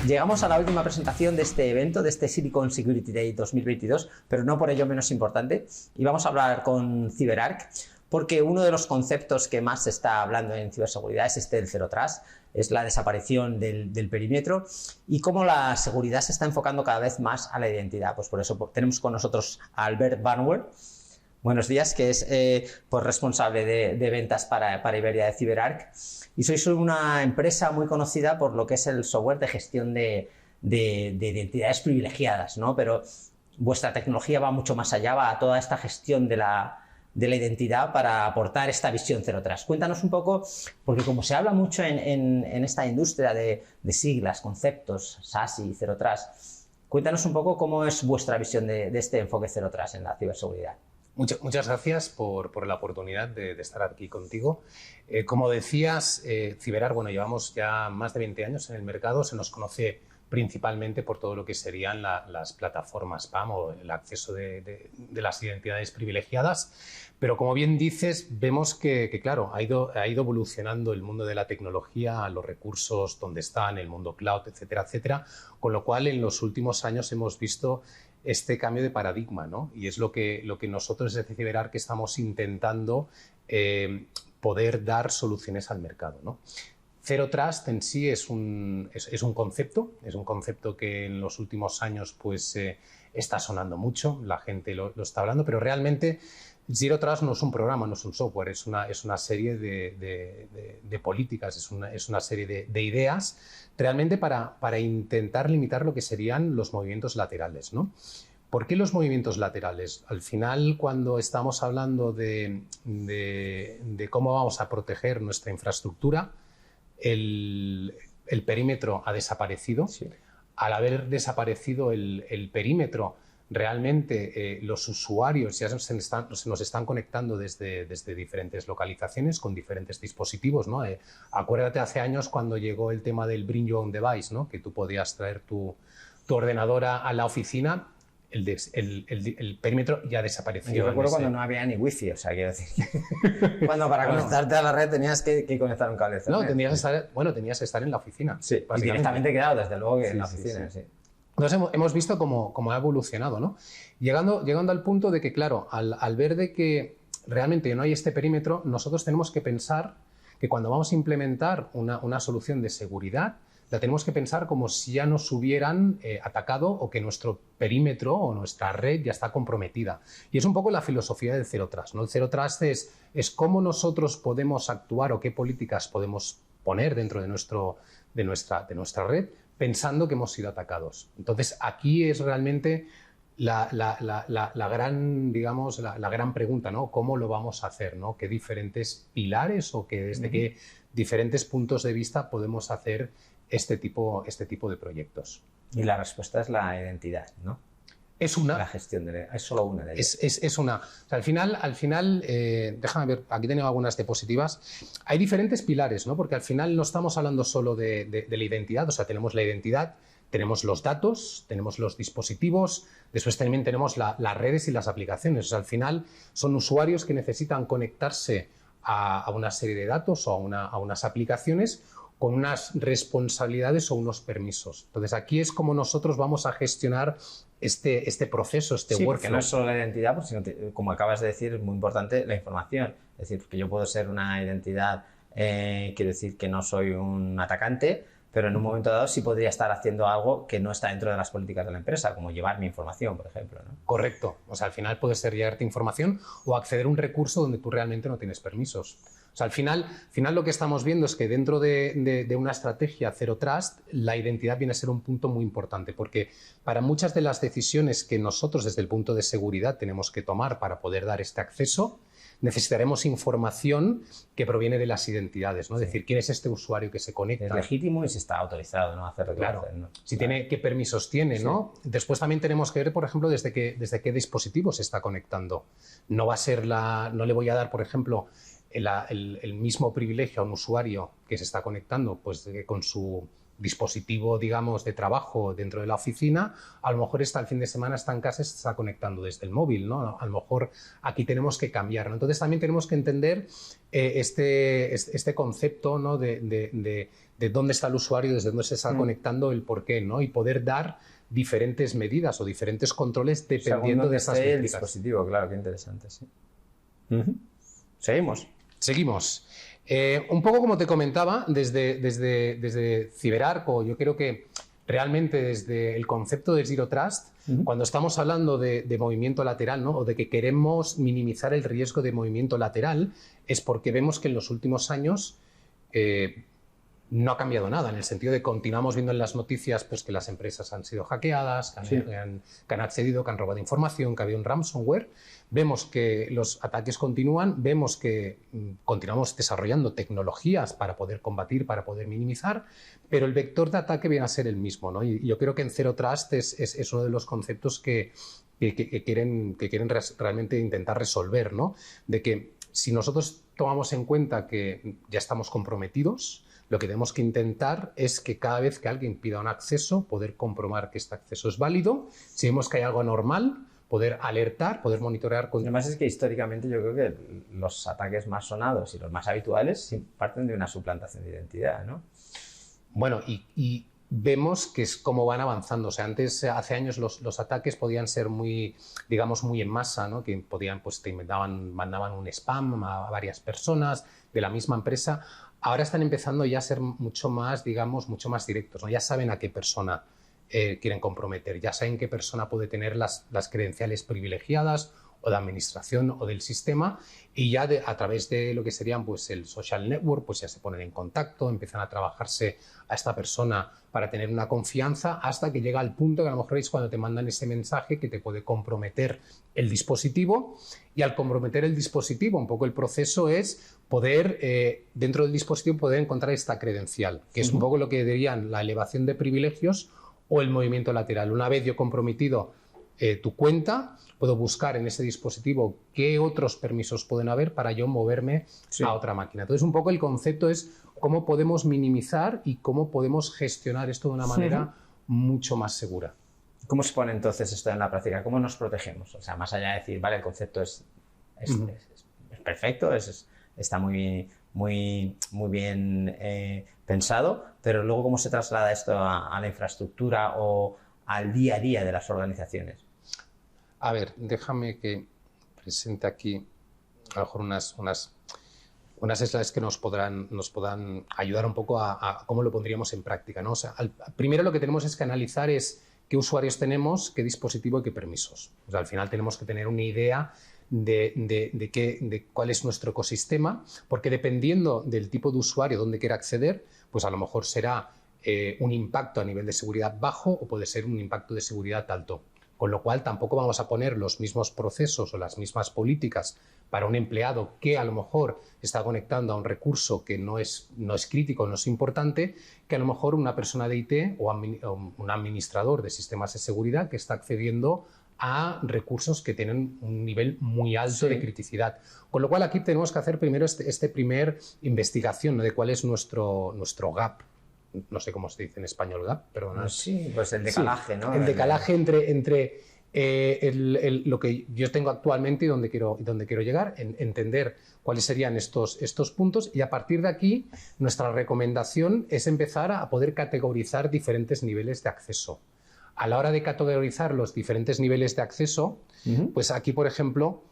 Llegamos a la última presentación de este evento, de este Silicon Security Day 2022, pero no por ello menos importante. Y vamos a hablar con CyberArk, porque uno de los conceptos que más se está hablando en ciberseguridad es este del Zero Trust, es la desaparición del perímetro y cómo la seguridad se está enfocando cada vez más a la identidad. Pues por eso tenemos con nosotros a Albert Barnwell. Buenos días, que es responsable de ventas para Iberia de CyberArk. Y sois una empresa muy conocida por lo que es el software de gestión de identidades privilegiadas, ¿no? Pero vuestra tecnología va mucho más allá, va a toda esta gestión de la identidad para aportar esta visión Zero Trust. Cuéntanos un poco, porque como se habla mucho en esta industria de siglas, conceptos, SASE y Zero Trust, cuéntanos un poco cómo es vuestra visión de este enfoque Zero Trust en la ciberseguridad. Muchas gracias por la oportunidad de estar aquí contigo. Como decías, CyberArk, bueno, llevamos ya más de 20 años en el mercado, se nos conoce principalmente por todo lo que serían las plataformas PAM o el acceso de las identidades privilegiadas, pero como bien dices, vemos que claro, ha ido evolucionando el mundo de la tecnología, los recursos donde están, el mundo cloud, etcétera, etcétera, con lo cual en los últimos años hemos visto este cambio de paradigma, ¿no? Y es lo que nosotros desde CyberArk estamos intentando poder dar soluciones al mercado, ¿no? Zero Trust en sí es un concepto que en los últimos años pues, está sonando mucho, la gente lo está hablando, pero realmente Zero Trust no es un programa, no es un software, es una serie de políticas, es una serie de ideas realmente para intentar limitar lo que serían los movimientos laterales, ¿no? ¿Por qué los movimientos laterales? Al final, cuando estamos hablando de cómo vamos a proteger nuestra infraestructura, el perímetro ha desaparecido. Sí. Al haber desaparecido el perímetro, realmente los usuarios ya se nos están conectando desde diferentes localizaciones con diferentes dispositivos, ¿no? Acuérdate hace años cuando llegó el tema del Bring Your Own Device, ¿no? Que tú podías traer tu ordenador a la oficina. El perímetro ya desapareció. Yo recuerdo cuando no había ni wifi, o sea, quiero decir que cuando para conectarte a la red tenías que conectar un cable Ethernet. No, tenías que estar en la oficina. Sí, y directamente quedado, desde luego, que en la oficina, sí. Entonces hemos visto cómo ha evolucionado, ¿no? Llegando al punto de que, claro, al ver de que realmente no hay este perímetro, nosotros tenemos que pensar que cuando vamos a implementar una solución de seguridad, la tenemos que pensar como si ya nos hubieran atacado o que nuestro perímetro o nuestra red ya está comprometida. Y es un poco la filosofía del Zero Trust, ¿no? El Zero Trust es cómo nosotros podemos actuar o qué políticas podemos poner dentro de nuestra red pensando que hemos sido atacados. Entonces, aquí es realmente la gran, digamos, la gran pregunta, ¿no? ¿Cómo lo vamos a hacer, ¿no? ¿Qué diferentes pilares o desde qué diferentes puntos de vista podemos hacer este tipo de proyectos? Y la respuesta es la identidad, ¿no? Es una. La gestión es solo una de ellas. Es una. O sea, al final déjame ver, aquí tengo algunas diapositivas. Hay diferentes pilares, ¿no? Porque al final no estamos hablando solo de la identidad, o sea, tenemos la identidad, tenemos los datos, tenemos los dispositivos, después también tenemos las redes y las aplicaciones. O sea, al final son usuarios que necesitan conectarse a una serie de datos o a unas aplicaciones con unas responsabilidades o unos permisos. Entonces, aquí es como nosotros vamos a gestionar este proceso, workflow. Que no es solo la identidad, pues, sino como acabas de decir, es muy importante la información. Es decir, que yo puedo ser una identidad, quiero decir que no soy un atacante, pero en un momento dado sí podría estar haciendo algo que no está dentro de las políticas de la empresa, como llevar mi información, por ejemplo, ¿no? Correcto. O sea, al final puede ser llevarte información o acceder a un recurso donde tú realmente no tienes permisos. O sea, al final lo que estamos viendo es que dentro de una estrategia Zero Trust, la identidad viene a ser un punto muy importante, porque para muchas de las decisiones que nosotros desde el punto de seguridad tenemos que tomar para poder dar este acceso, necesitaremos información que proviene de las identidades, ¿no? Es decir, quién es este usuario que se conecta. Es legítimo y si está autorizado, ¿no? Hacer claro. Hacer, ¿no? Si tiene, qué permisos tiene, ¿no? Después también tenemos que ver, por ejemplo, desde qué dispositivo se está conectando. No le voy a dar, por ejemplo, el mismo privilegio a un usuario que se está conectando pues, con su dispositivo, digamos, de trabajo dentro de la oficina, a lo mejor el fin de semana está en casa y se está conectando desde el móvil, ¿no? A lo mejor aquí tenemos que cambiar, ¿no? Entonces también tenemos que entender este concepto, ¿no? de de dónde está el usuario, desde dónde se está conectando, el por qué, ¿no? Y poder dar diferentes medidas o diferentes controles dependiendo de esas métricas. El dispositivo, claro, qué interesante, sí. Seguimos. Seguimos. Un poco como te comentaba, desde CyberArk, yo creo que realmente desde el concepto de Zero Trust, cuando estamos hablando de movimiento lateral, ¿no? O de que queremos minimizar el riesgo de movimiento lateral, es porque vemos que en los últimos años no ha cambiado nada, en el sentido de que continuamos viendo en las noticias pues, que las empresas han sido hackeadas, que han accedido, que han robado información, que había un ransomware. Vemos que los ataques continúan, vemos que continuamos desarrollando tecnologías para poder combatir, para poder minimizar, pero el vector de ataque viene a ser el mismo, ¿no? Y yo creo que en Zero Trust es uno de los conceptos que quieren realmente intentar resolver, ¿no? De que si nosotros tomamos en cuenta que ya estamos comprometidos, lo que tenemos que intentar es que cada vez que alguien pida un acceso, poder comprobar que este acceso es válido. Si vemos que hay algo anormal, poder alertar, poder monitorear. Además es que históricamente yo creo que los ataques más sonados y los más habituales parten de una suplantación de identidad, ¿no? Bueno, y vemos que es cómo van avanzando. O sea, hace años los ataques podían ser muy, digamos, muy en masa, ¿no? Que podían, pues mandaban un spam a varias personas de la misma empresa. Ahora están empezando ya a ser mucho más, digamos, mucho más directos, ¿no? Ya saben a qué persona quieren comprometer, ya saben qué persona puede tener las credenciales privilegiadas o de administración o del sistema, y ya a través de lo que serían pues, el social network, pues ya se ponen en contacto, empiezan a trabajarse a esta persona para tener una confianza, hasta que llega al punto que a lo mejor es cuando te mandan ese mensaje que te puede comprometer el dispositivo. Y al comprometer el dispositivo, un poco el proceso es poder, dentro del dispositivo, poder encontrar esta credencial, que es un poco lo que dirían la elevación de privilegios o el movimiento lateral. Una vez yo comprometido tu cuenta, puedo buscar en ese dispositivo qué otros permisos pueden haber para yo moverme a otra máquina. Entonces, un poco el concepto es cómo podemos minimizar y cómo podemos gestionar esto de una manera mucho más segura. ¿Cómo se pone entonces esto en la práctica? ¿Cómo nos protegemos? O sea, más allá de decir, vale, el concepto es perfecto, está muy bien pensado, pero luego ¿cómo se traslada esto a la infraestructura o al día a día de las organizaciones? A ver, déjame que presente aquí a lo mejor unas slides que nos puedan ayudar un poco a cómo lo pondríamos en práctica, ¿no? O sea, primero lo que tenemos es que analizar es qué usuarios tenemos, qué dispositivo y qué permisos. O sea, al final tenemos que tener una idea de cuál es nuestro ecosistema, porque dependiendo del tipo de usuario donde quiera acceder, pues a lo mejor será un impacto a nivel de seguridad bajo o puede ser un impacto de seguridad alto. Con lo cual tampoco vamos a poner los mismos procesos o las mismas políticas para un empleado que a lo mejor está conectando a un recurso que no es crítico, no es importante, que a lo mejor una persona de IT o un administrador de sistemas de seguridad que está accediendo a recursos que tienen un nivel muy alto de criticidad. Con lo cual aquí tenemos que hacer primero este primer investigación, ¿no? De cuál es nuestro gap. No sé cómo se dice en español gap, perdón. Sí, pues el decalaje, ¿no? El decalaje entre lo que yo tengo actualmente y donde quiero llegar, entender cuáles serían estos puntos, y a partir de aquí nuestra recomendación es empezar a poder categorizar diferentes niveles de acceso. A la hora de categorizar los diferentes niveles de acceso, pues aquí, por ejemplo,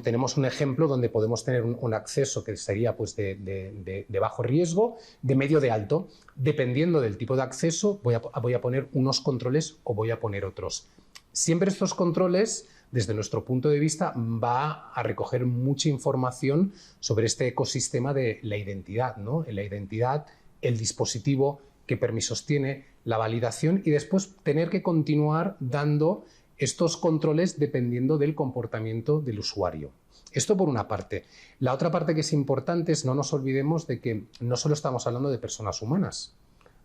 tenemos un ejemplo donde podemos tener un acceso que sería pues, de bajo riesgo, de medio, de alto. Dependiendo del tipo de acceso, voy a poner unos controles o voy a poner otros. Siempre estos controles, desde nuestro punto de vista, va a recoger mucha información sobre este ecosistema de la identidad, ¿no? La identidad, el dispositivo, qué permisos tiene, la validación, y después tener que continuar dando estos controles dependiendo del comportamiento del usuario. Esto por una parte. La otra parte que es importante es no nos olvidemos de que no solo estamos hablando de personas humanas,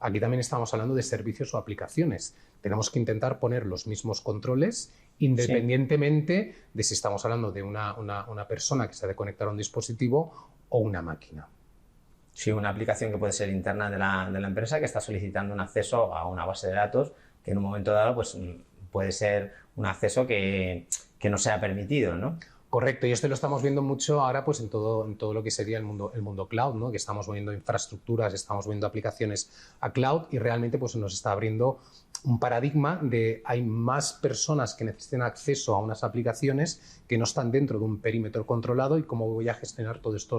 aquí también estamos hablando de servicios o aplicaciones. Tenemos que intentar poner los mismos controles independientemente de si estamos hablando de una persona que se ha de conectar a un dispositivo o una máquina. Sí, una aplicación que puede ser interna de la empresa que está solicitando un acceso a una base de datos que en un momento dado pues, puede ser un acceso que no sea permitido, ¿no? Correcto, y esto lo estamos viendo mucho ahora pues en todo lo que sería el mundo cloud, ¿no? Que estamos moviendo infraestructuras, estamos moviendo aplicaciones a cloud y realmente pues nos está abriendo un paradigma de hay más personas que necesiten acceso a unas aplicaciones que no están dentro de un perímetro controlado y cómo voy a gestionar todos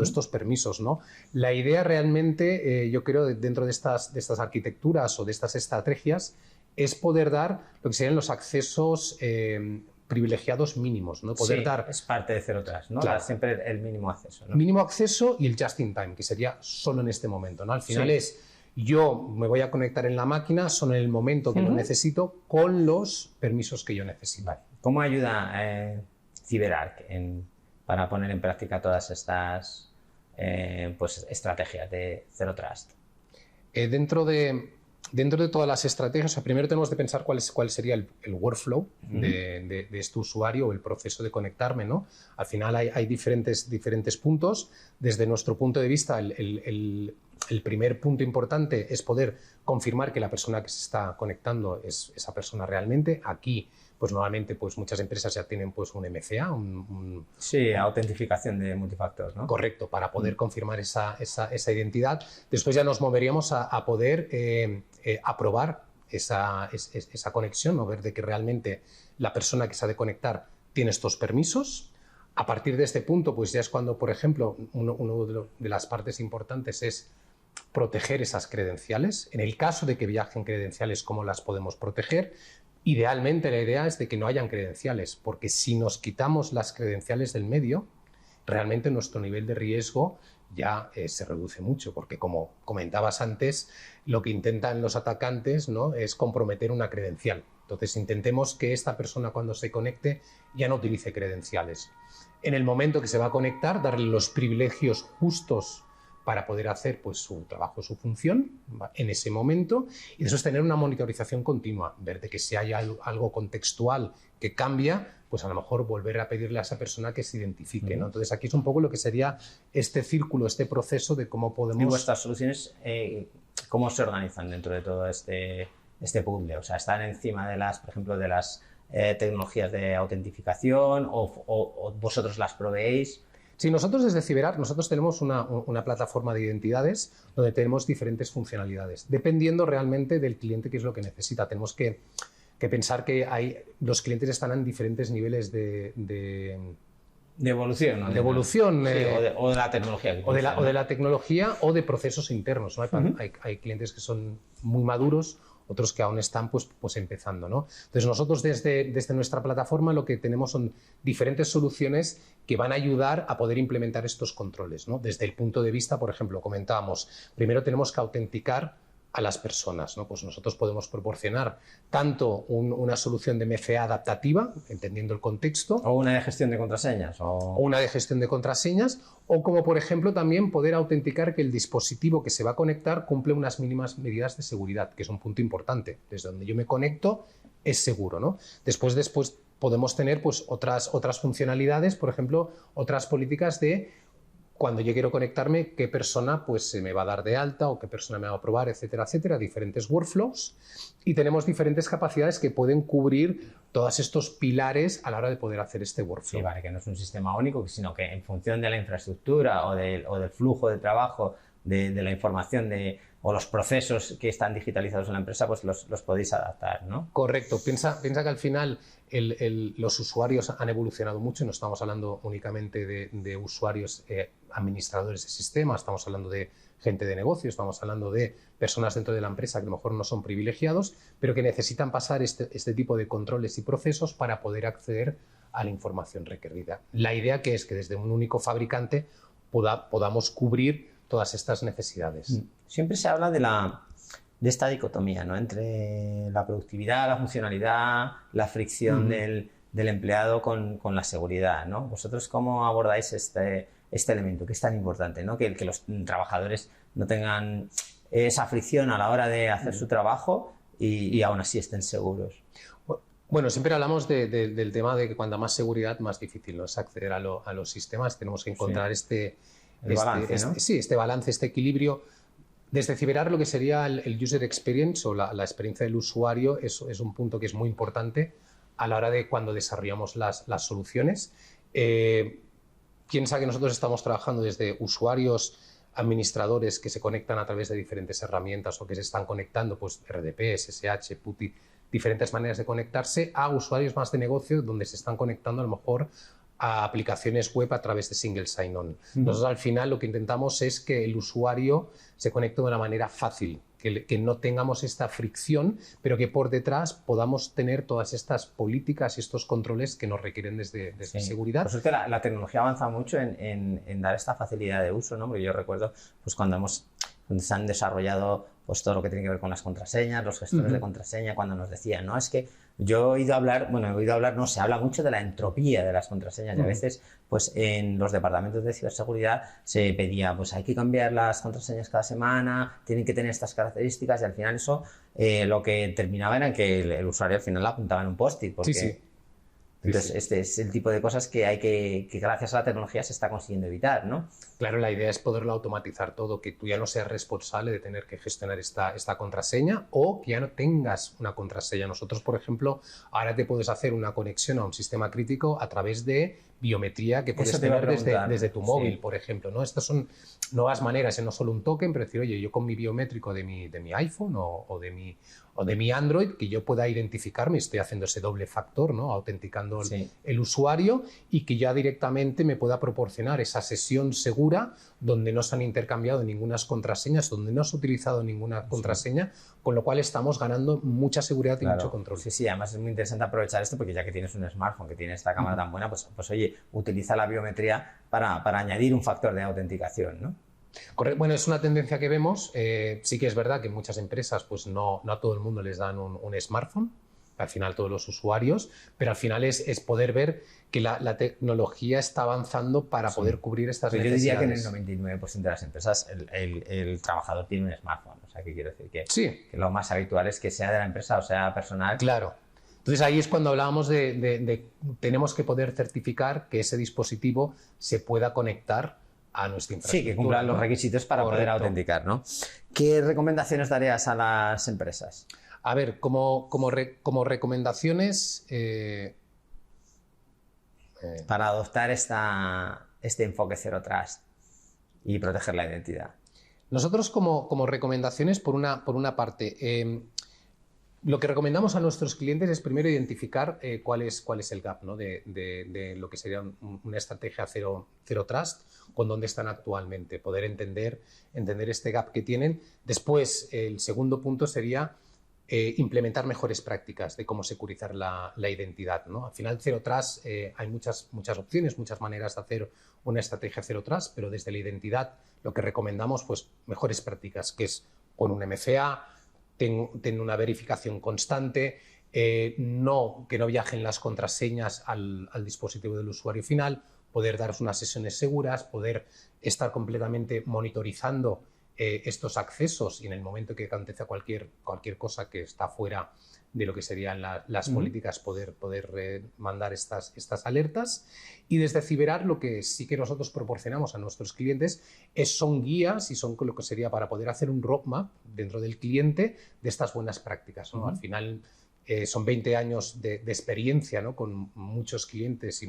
estos permisos, ¿no? La idea realmente, yo creo, dentro de estas arquitecturas o de estas estrategias es poder dar lo que serían los accesos privilegiados mínimos, ¿no? Poder dar... es parte de Zero Trust, ¿no? Claro. Dar siempre el mínimo acceso, ¿no? Mínimo acceso y el just in time, que sería solo en este momento, ¿no? Al final es, yo me voy a conectar en la máquina solo en el momento que lo necesito con los permisos que yo necesito. Vale. ¿Cómo ayuda CyberArk para poner en práctica todas estas pues, estrategias de Zero Trust? Dentro de todas las estrategias, o sea, primero tenemos de pensar cuál sería el workflow de este usuario o el proceso de conectarme, ¿no? Al final hay diferentes puntos. Desde nuestro punto de vista, el primer punto importante es poder confirmar que la persona que se está conectando es esa persona realmente. Aquí, pues normalmente pues muchas empresas ya tienen pues un MFA, Sí, autentificación de multifactor, ¿no? Correcto, para poder confirmar esa identidad. Después ya nos moveríamos a poder aprobar esa conexión, ¿no? Ver de que realmente la persona que se ha de conectar tiene estos permisos. A partir de este punto, pues ya es cuando, por ejemplo, uno de las partes importantes es proteger esas credenciales. En el caso de que viajen credenciales, ¿cómo las podemos proteger? Idealmente la idea es de que no hayan credenciales, porque si nos quitamos las credenciales del medio, realmente nuestro nivel de riesgo ya se reduce mucho, porque como comentabas antes, lo que intentan los atacantes, ¿no? Es comprometer una credencial. Entonces intentemos que esta persona cuando se conecte ya no utilice credenciales. En el momento que se va a conectar, darle los privilegios justos para poder hacer pues, su trabajo, su función en ese momento y después tener una monitorización continua, ver de que si hay algo contextual que cambia, pues a lo mejor volver a pedirle a esa persona que se identifique, ¿no? Entonces aquí es un poco lo que sería este círculo, este proceso de cómo podemos... ¿Y vuestras soluciones cómo se organizan dentro de todo este puzzle? O sea, ¿están encima de por ejemplo, de las tecnologías de autentificación o vosotros las proveéis? Sí, nosotros desde CyberArk tenemos una plataforma de identidades donde tenemos diferentes funcionalidades, dependiendo realmente del cliente qué es lo que necesita. Tenemos que pensar que los clientes están en diferentes niveles de evolución, ¿no? De evolución. Sí, o de la tecnología. O de la tecnología o de procesos internos, ¿no? Hay clientes que son muy maduros, otros que aún están pues empezando, ¿no? Entonces nosotros desde nuestra plataforma lo que tenemos son diferentes soluciones que van a ayudar a poder implementar estos controles, ¿no? Desde el punto de vista, por ejemplo, comentábamos, primero tenemos que autenticar a las personas, ¿no? Pues nosotros podemos proporcionar tanto una solución de MFA adaptativa, entendiendo el contexto. O una de gestión de contraseñas. O una de gestión de contraseñas. O como, por ejemplo, también poder autenticar que el dispositivo que se va a conectar cumple unas mínimas medidas de seguridad, que es un punto importante. Desde donde yo me conecto es seguro, ¿no? Después podemos tener pues, otras funcionalidades, por ejemplo, otras políticas de cuando yo quiero conectarme, qué persona pues, se me va a dar de alta o qué persona me va a aprobar, etcétera, etcétera, diferentes workflows. Y tenemos diferentes capacidades que pueden cubrir todos estos pilares a la hora de poder hacer este workflow. Sí, vale, que no es un sistema único, sino que en función de la infraestructura o del flujo de trabajo, de la información o los procesos que están digitalizados en la empresa, pues los podéis adaptar, ¿no? Correcto. Piensa que al final los usuarios han evolucionado mucho y no estamos hablando únicamente de usuarios administradores de sistemas, estamos hablando de gente de negocio, estamos hablando de personas dentro de la empresa que a lo mejor no son privilegiados, pero que necesitan pasar este tipo de controles y procesos para poder acceder a la información requerida. La idea que es que desde un único fabricante podamos cubrir todas estas necesidades. Siempre se habla de esta dicotomía, ¿no? Entre la productividad, la funcionalidad, la fricción del empleado con la seguridad, ¿no? ¿Vosotros cómo abordáis este elemento que es tan importante, ¿no? Que los trabajadores no tengan esa fricción a la hora de hacer su trabajo y aún así estén seguros? Bueno, siempre hablamos del tema de que cuanta más seguridad, más difícil, ¿no? Es acceder a los sistemas. Tenemos que encontrar este balance, este equilibrio. Desde CyberArk lo que sería el user experience o la experiencia del usuario es un punto que es muy importante a la hora de cuando desarrollamos las soluciones. Piensa que nosotros estamos trabajando desde usuarios, administradores que se conectan a través de diferentes herramientas o que se están conectando, pues RDP, SSH, PuTTY, diferentes maneras de conectarse, a usuarios más de negocio donde se están conectando a lo mejor a aplicaciones web a través de single sign-on. Nosotros al final lo que intentamos es que el usuario se conecte de una manera fácil, que no tengamos esta fricción, pero que por detrás podamos tener todas estas políticas y estos controles que nos requieren desde seguridad. Por suerte la tecnología avanza mucho en dar esta facilidad de uso, ¿no? Porque yo recuerdo pues, cuando se han desarrollado pues, todo lo que tiene que ver con las contraseñas, los gestores de contraseña, cuando nos decían, no, es que yo he oído hablar, no, se habla mucho de la entropía de las contraseñas y a veces pues en los departamentos de ciberseguridad se pedía, pues hay que cambiar las contraseñas cada semana, tienen que tener estas características y al final eso lo que terminaba era que el usuario al final la apuntaba en un post-it. Porque... Entonces, este es el tipo de cosas que gracias a la tecnología se está consiguiendo evitar, ¿no? Claro, la idea es poderlo automatizar todo, que tú ya no seas responsable de tener que gestionar esta contraseña o que ya no tengas una contraseña. Nosotros, por ejemplo, ahora te puedes hacer una conexión a un sistema crítico a través de biometría que puedes tener desde tu móvil, por ejemplo, ¿no? Estas son nuevas maneras, no solo un token, pero decir, oye, yo con mi biométrico de mi iPhone o de mi Android, que yo pueda identificarme, estoy haciendo ese doble factor, ¿no? Autenticando el usuario y que ya directamente me pueda proporcionar esa sesión segura donde no se han intercambiado ninguna contraseñas, donde no se ha utilizado ninguna contraseña, con lo cual estamos ganando mucha seguridad y mucho control. Sí, además es muy interesante aprovechar esto porque ya que tienes un smartphone que tiene esta cámara tan buena, pues oye, utiliza la biometría para añadir un factor de autenticación, ¿no? Correcto. Bueno, es una tendencia que vemos. Sí que es verdad que muchas empresas pues no a todo el mundo les dan un smartphone, al final todos los usuarios, pero al final es poder ver que la tecnología está avanzando para poder cubrir estas necesidades. Yo diría que en el 99% de las empresas el trabajador tiene un smartphone. O sea, que quiero decir que lo más habitual es que sea de la empresa o sea personal. Claro. Entonces ahí es cuando hablábamos de tenemos que poder certificar que ese dispositivo se pueda conectar a nuestra infraestructura. Sí, que cumplan los requisitos para poder autenticar, ¿no? ¿Qué recomendaciones darías a las empresas? A ver, como recomendaciones... para adoptar este enfoque Zero Trust y proteger la identidad. Nosotros como recomendaciones, por una parte, lo que recomendamos a nuestros clientes es primero identificar cuál es el gap, ¿no? de lo que sería una estrategia Zero Trust, con dónde están actualmente, poder entender este gap que tienen. Después, el segundo punto sería implementar mejores prácticas de cómo securizar la identidad, ¿no? Al final, Zero Trust, hay muchas opciones, muchas maneras de hacer una estrategia Zero Trust, pero desde la identidad lo que recomendamos, pues mejores prácticas, que es con un MFA, ten una verificación constante, que no viajen las contraseñas al dispositivo del usuario final, poder dar unas sesiones seguras, poder estar completamente monitorizando estos accesos y en el momento que acontece cualquier cosa que está fuera de lo que serían las políticas, poder mandar estas alertas. Y desde Ciberar lo que sí que nosotros proporcionamos a nuestros clientes son guías y son lo que sería para poder hacer un roadmap dentro del cliente de estas buenas prácticas, ¿no? Al final son 20 años de experiencia, ¿no? Con muchos clientes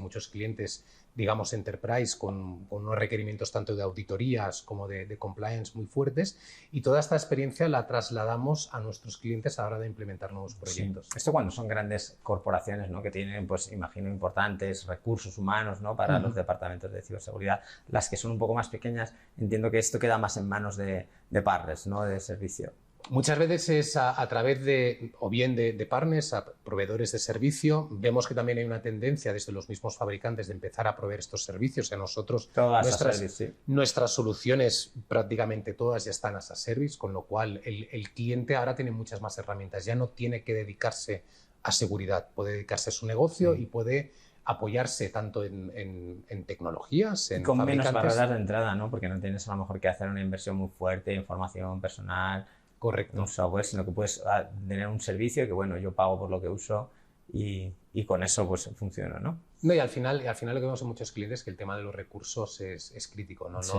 digamos, enterprise, con unos requerimientos tanto de auditorías como de compliance muy fuertes, y toda esta experiencia la trasladamos a nuestros clientes a la hora de implementar nuevos proyectos. Sí. Esto cuando son grandes corporaciones, ¿no? Que tienen, pues imagino, importantes recursos humanos, ¿no? Para los departamentos de ciberseguridad. Las que son un poco más pequeñas, entiendo que esto queda más en manos de partners, ¿no? De servicio. Muchas veces es a través de partners, a proveedores de servicio. Vemos que también hay una tendencia desde los mismos fabricantes de empezar a proveer estos servicios. A nosotros nuestras soluciones prácticamente todas ya están as a service, con lo cual el cliente ahora tiene muchas más herramientas. Ya no tiene que dedicarse a seguridad, puede dedicarse a su negocio y puede apoyarse tanto en tecnologías, en con fabricantes. Menos barreras de entrada, ¿no? Porque no tienes a lo mejor que hacer una inversión muy fuerte en formación personal. Correcto. Un software, sino que puedes tener un servicio que, bueno, yo pago por lo que uso y con eso pues funciona, ¿no? No, y al final lo que vemos en muchos clientes es que el tema de los recursos es crítico, ¿no? Sí.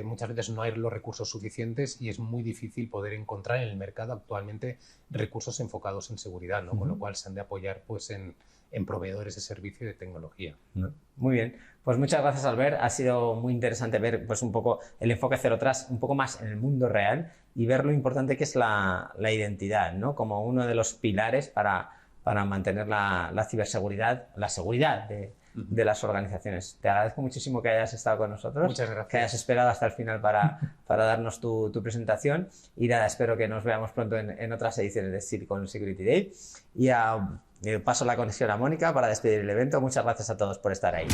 Muchas veces no hay los recursos suficientes y es muy difícil poder encontrar en el mercado actualmente recursos enfocados en seguridad, ¿no? Con lo cual se han de apoyar pues en en proveedores de servicio y de tecnología. Muy bien, pues muchas gracias, Albert. Ha sido muy interesante ver pues, un poco el enfoque Zero Trust, un poco más en el mundo real y ver lo importante que es la identidad, ¿no? Como uno de los pilares para mantener la ciberseguridad, la seguridad de las organizaciones. Te agradezco muchísimo que hayas estado con nosotros. Muchas gracias. Que hayas esperado hasta el final para darnos tu presentación. Y nada, espero que nos veamos pronto en otras ediciones de Silicon Security Day. Y paso la conexión a Mónica para despedir el evento. Muchas gracias a todos por estar ahí.